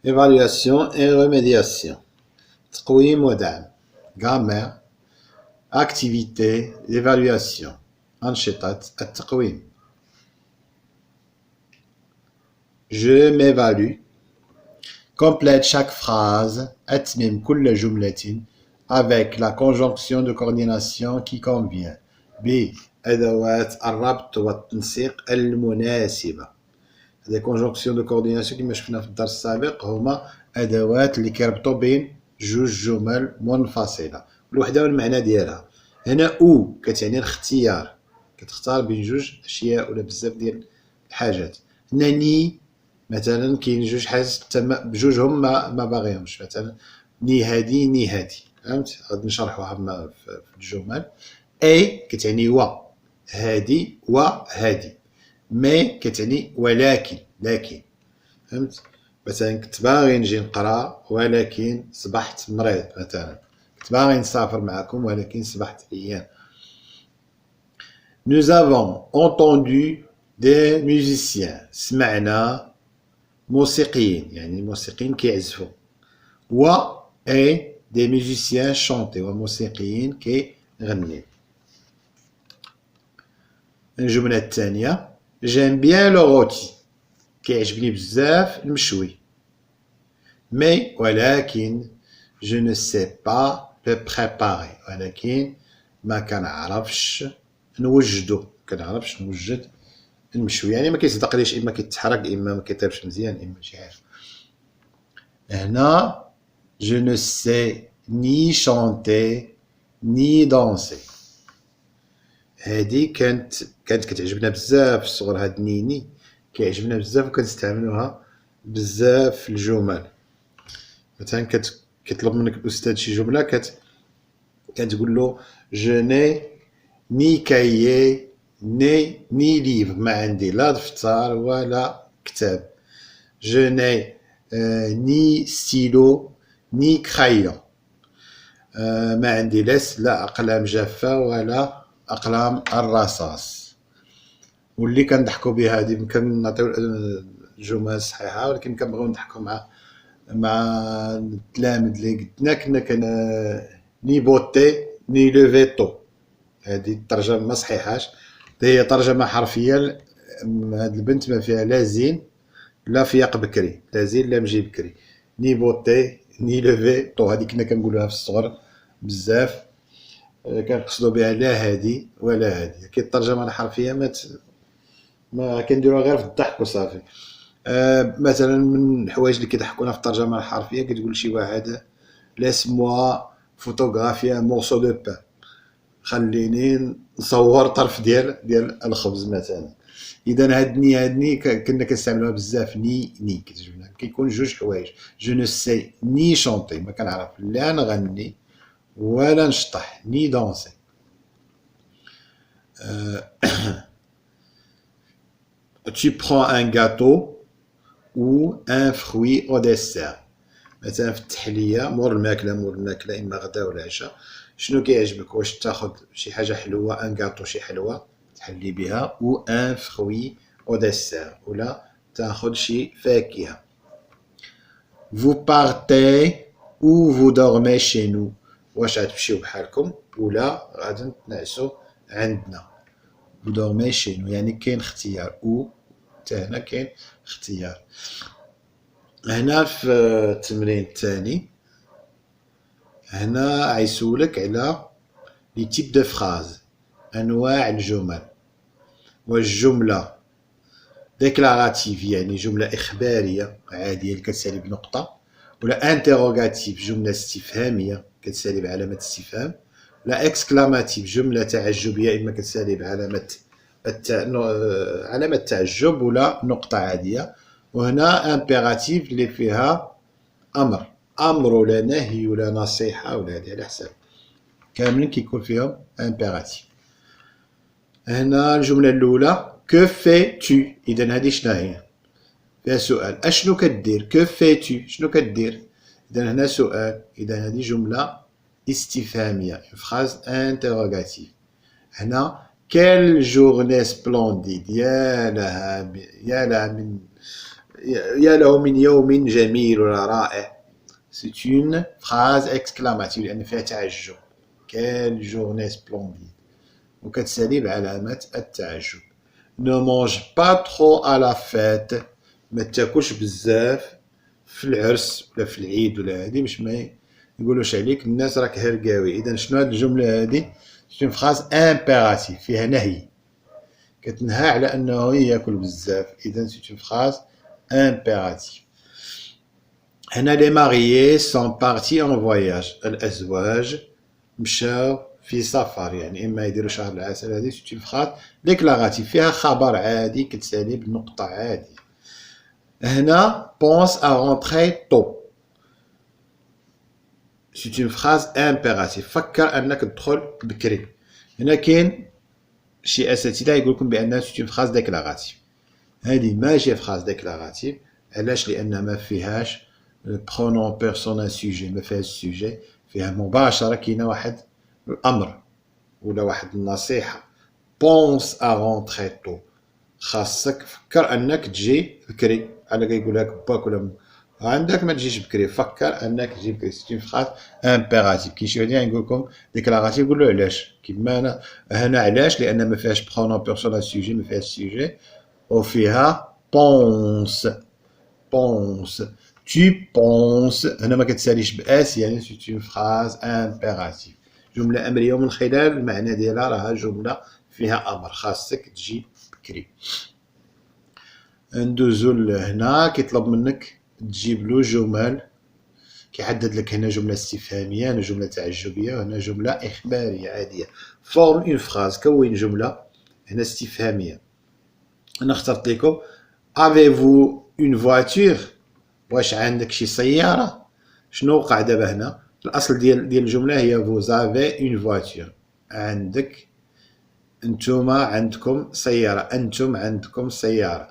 évaluation et remédiation. تقويم ودعم. grammaire, activité, évaluation. أنشطة التقويم. Je m'évalue. Complète chaque phrase. أتمم كل جملة avec la conjonction de coordination qui convient. ب. أدوات الربط والتنسيق المناسبة. هذه conjonction de coordination كما شفنا في الدرس السابق هما أدوات اللي كيربطوا بين جوج جمل منفصلة كل وحدة والمعنى ديالها. هنا أو كتعني الاختيار، كتختار بين جوج أشياء ولا بزاف ديال الحاجات. هنا ني مثلا كاين جوج حاجات بجوجهم ما باغيهمش، مثلا ني هادي ني هادي، فهمت؟ غادي نشرحوها في الجمل. اي كتعني و، هادي و هادي. مي كتعني ولكن، لكن، فهمت؟ مثلا كنت باغي نجي نقرا ولكن صبحت مريض، مثلا كنت باغي نسافر معكم ولكن صبحت عيان. Nous avons entendu des musiciens. سمعنا موسيقيين، يعني موسيقيين كيعزفوا. و اي des musiciens chanter، وموسيقيين كيغنيو. الجملة الثانية j'aime bien le rôti، كيعجبني بزاف المشوي. مي ولكن je ne sais pas le préparer، ولكن ما كنعرفش نوجدو، كنعرفش نوجد المشوي، يعني ما كيصدقليش، اما كيتحرق اما ما كيطيبش مزيان اما شي حاجه. هنا je ne sais ni chanter ni danser. هادي كانت كتعجبنا بزاف في الصغر، هاد نيني كيعجبنا بزاف وكنستعملوها بزاف في الجمل. مثلا كيطلب منك الاستاذ شي جمله كتقول له je n'ai ni cahier ni livre، ما عندي لا دفتر ولا كتاب. je n'ai ni stylo ni crayon، ما عندي لا أقلام جافة ولا أقلام الرصاص. واللي كنضحكوا بها هذه كنعطيو الجمل صحيحة، ولكن كنبغيو نضحكوا مع التلاميذ اللي قدنا. كنا ني بوتي ني لوفيتو، هذه الترجمة ما صحيحاش، هي ترجمة حرفية. هاد البنت ما فيها لا زين لا فياق بكري، لا زين لا مجي بكري. ني بوتي ني لوفيتو هذه كنا كنقولوها في الصغر بزاف، كنقصدو بها لا هادي ولا هادي. كي الترجمة الحرفية ما كنديروها غير في الضحك وصافي. مثلا من الحوايج اللي كيضحكونا في الترجمة الحرفية كتقول شي واحد لاسموا فوتوغرافيا مورسو دو بان، خليني نصور طرف ديال الخبز مثلا. اذا هادني كنا كنستعملوها بزاف. ني كتجبنا كيكون جوج حوايج. جو نو سي ني شونطي، ما كنعرف لا نغني ولا نشطح، ني دونسي. Tu prends un gâteau ou un fruit au dessert. مثلا في التحلية مور الماكلة إما غدا ولا عشاء، شنو كيعجبك؟ واش تاخد شي حاجة حلوة، ان غاتو شي حلوة تحلي بها، و ان فروي او ديسير، ولا تاخد شي فاكهة. Vous partez ou vous dormez chez nous، واش غتمشيو بحالكم ولا غادي تنعسو عندنا. Vous dormez chez nous يعني كاين اختيار، او حتى هنا كاين اختيار. هنا في التمرين الثاني هنا عيسولك على لي تيب دو فراز، انواع الجمل. والجملة ديكلاراتيف يعني جملة إخبارية عادية اللي كتسالي بنقطة، ولا انتيروغاتيف جملة استفهامية كتسالي بعلامة استفهام، لا اكسكلاماتيف جملة تعجبية إما كتسالي بعلامة علامة تعجب ولا نقطة عادية. وهنا امبيراتيف اللي فيها أمر ولا نهي ولا نصيحة ولا هادي على حساب، كاملين كيكون فيهم امبيراتيف. هنا الجملة الأولى كو في تو، إذا هادي شنا هي؟ فيها سؤال، أشنو كدير؟ كو في تو شنو كدير؟ إذا هنا سؤال، إذا هادي جملة استفهامية، فراز انتروغاتيف. هنا كال جورني سبلونديد، يا لها من يا له من يوم جميل ولا رائع. C'est une phrase exclamative لأن فيها تعجب. Quelle journée splendide. وكتسالي بعلامة التعجب. Ne mange pas trop à la fête. ما تاكلش بزاف في العرس ولا في العيد ولا هادي باش ما يقولوش عليك الناس راك هرقاوي. إذا شنو هاد الجملة هادي؟ C'est une phrase impérative فيها نهي. كتنهى على أنه ياكل بزاف. إذا c'est une phrase impérative. هنا les mariés sont partis en voyage. الأزواج مشاو في سفر يعني إما يديروا شهر العسل. هذه c'est une phrase déclarative فيها خبر عادي كتسالي بنقطة عادية. هنا pense à rentrer tôt. C'est une phrase impérative. فكر أنك تدخل بكري. هنا كاين شي أساتذة يقولكم بأنها c'est une phrase déclarative. هذه ماشي phrase déclarative. علاش؟ لأن ما فيهاش pronom personnel sujet. ما فيهاش sujet. فيها مباشرة كاينة واحد الأمر ولا واحد النصيحة. pense à rentrer tôt. خاصك فكر أنك تجي بكري. على كيقول لك باك ولا عندك ما تجيش بكري. فكر أنك تجي بكري. c'est une phrase impérative. كي شي واحد يقول لكم déclarative يقول له علاش؟ كيما أنا هنا علاش؟ لأن ما فيهاش pronom personnel sujet. ما فيهاش sujet وفيها pense. pense. Tu penses. هنا ما كتساليش بأس يعني c'est une phrase impérative. جملة أمرية ومن خلال المعنى ديالها راها جملة فيها أمر خاصك تجي بكري. ندوزو لهنا كيطلب منك تجيب له جمل. كيحدد لك هنا جملة استفهامية هنا جملة تعجبية وهنا جملة إخبارية عادية. forme une phrase. كون جملة. هنا استفهامية. أنا اخترت لكم avez-vous une voiture. واش عندك شي سيارة؟ شنو وقع دابا هنا؟ الأصل ديال الجملة هي vous avez une voiture. عندك انتوما عندكم سيارة. أنتم عندكم سيارة.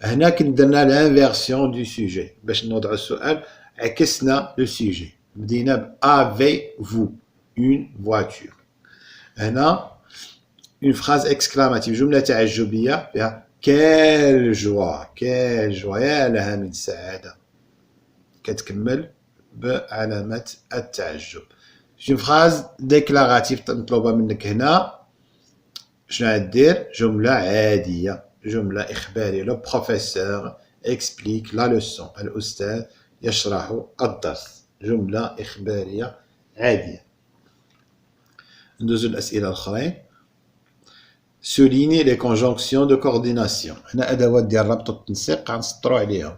هنا كندرنا l'inversion du sujet باش نوضعو السؤال عكسنا لو سوجي. بدينا ب avez-vous une voiture. هنا une phrase exclamative جملة تعجبية فيها quelle joie. quelle joie. يا لها من سعادة. كتكمل بعلامة التعجب. une phrase déclarative تطلبها منك هنا. شنو غدير؟ جملة عادية. جملة إخبارية. لو بروفيسور explique la leçon. الأستاذ يشرح الدرس. جملة إخبارية عادية. ندوزو الأسئلة الأخرين. souligner les conjonctions de coordination. هنا أدوات ديال ربط التنسيق غنسطرو عليهم.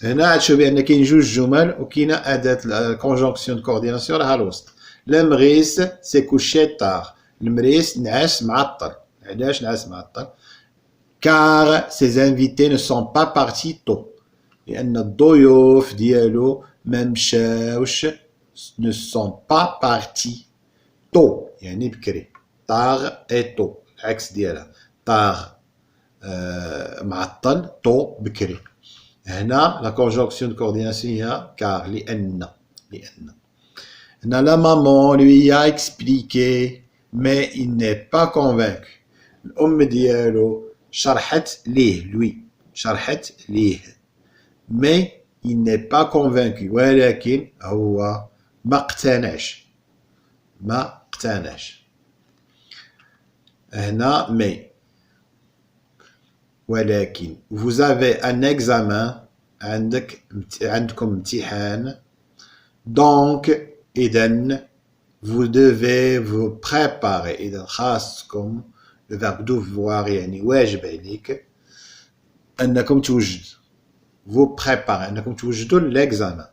هنا غتشوف بأن كاين جوج جمل وكاينة أداة conjonction de coordination راها الوسط. المريس سي كوشي طار. المريس نعاس معطل. علاش نعاس معطل؟ car ses invités ne sont pas partis tôt. لأن الضيوف ديالو ما مشاوش. ne sont pas partis tôt يعني بكري. tard et tôt العكس ديالها. tard معطل tôt بكري. هنا la conjonction de coordination هي car لأن. هنا la maman lui a expliqué mais il n'est pas convaincu. الأم ديالو شرحت ليه. lui شرحت ليه mais il n'est pas convaincu ولكن هو ما اقتنعش. هنا mais ولكن vous avez un examen. عندكم امتحان. donc إذن vous devez vous préparer. إذا خاصكم le verbe devoir يعني واجب عليك أنكم توجدوا. vous préparez أنكم توجدوا l'examen.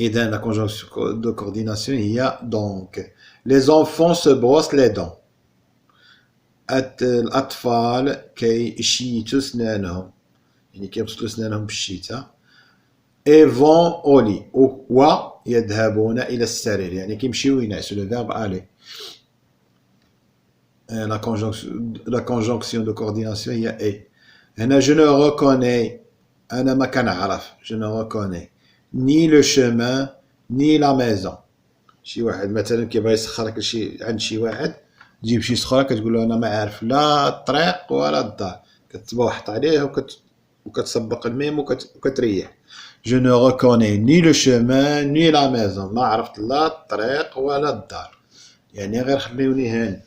إذا la conjonction de coordination هي donc. les enfants se brossent les dents. الأطفال كيشيتوا سنانهم يعني كيغسلوا سنانهم بالشتاء. et vont au lit. ويذهبون إلى السرير يعني كيمشيو ينعسوا. le verbe aller. la conjonction de coordination هي est. هنا je ne reconnais. أنا ما كنعرف. je ne reconnais ni le chemin ni la maison. شي واحد مثلا كيبغي يسخرك لشي عند شي واحد تجيب شي سخرة كتقول له أنا ما عارف لا الطريق ولا الدار. كتبوحط عليه وكتسبق الميم وكتريح. Je ne reconnais ni le chemin ni la maison. ما عرفت لا الطريق ولا الدار. يعني غير خليوني هاني.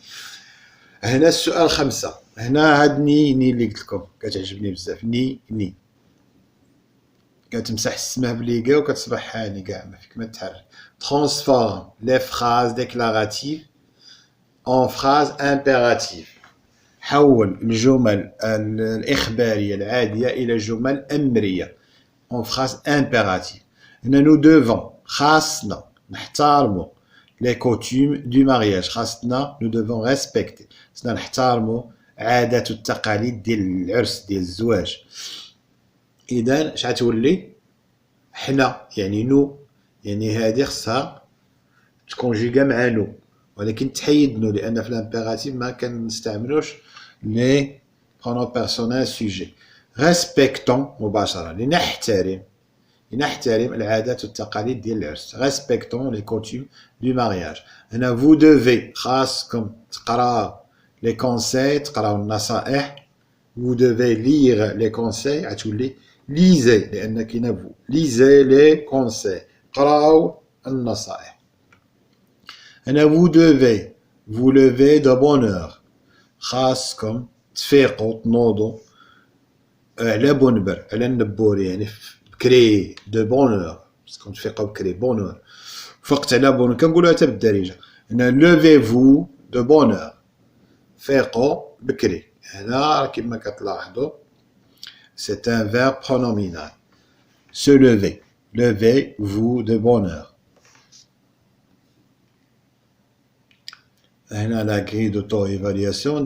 هنا السؤال 5. هنا هاد ني اللي قلت لكم كتعجبني بزاف. ني كتمسح السماه بليكا وكتصبح هاني كاع ما فيك ما تحرك. Transforme les phrases déclaratives en phrases impératives. حول الجمل الإخبارية العادية إلى جمل أمرية en phrase impérative. هنا nous devons خاصنا نحترموا les coutumes du mariage. خاصنا nous devons respecter. خاصنا نحترموا عادات والتقاليد ديال العرس ديال الزواج. إذا اش غتولي حنا يعني نو يعني هذه خصها تكونجيكا مع نو ولكن تحيد نو لأن في الامبيراتيف ما كنستعملوش لي برونون بيرسونيل سوجي. ريسبكتون مباشرة لنحترم العادات والتقاليد ديال العرس. ريسبكتون لي كوتيم دو مارياج. هنا فو دوفي خاصكم تقراو لي كونساي تقراو النصائح. فو دوفي ليغ لي كونساي غتولي ليزي لأن كاينة فو. ليزي لي كونساي قراو النصائح. هنا vous devez vous lever de bonne heure. خاصكم تفيقوا تنوضوا على بونبر على النبور يعني بكري دو بون اور. خاصكم تفيقوا بكري بون اور. فقت على بون اور كنقولوها حتى بالدارجة. هنا لوفي فو دو بون اور فيقوا بكري. هنا كما كتلاحظوا c'est un verbe pronominal. Se lever. Levez-vous de bonne heure. هنا la grille d'auto-évaluation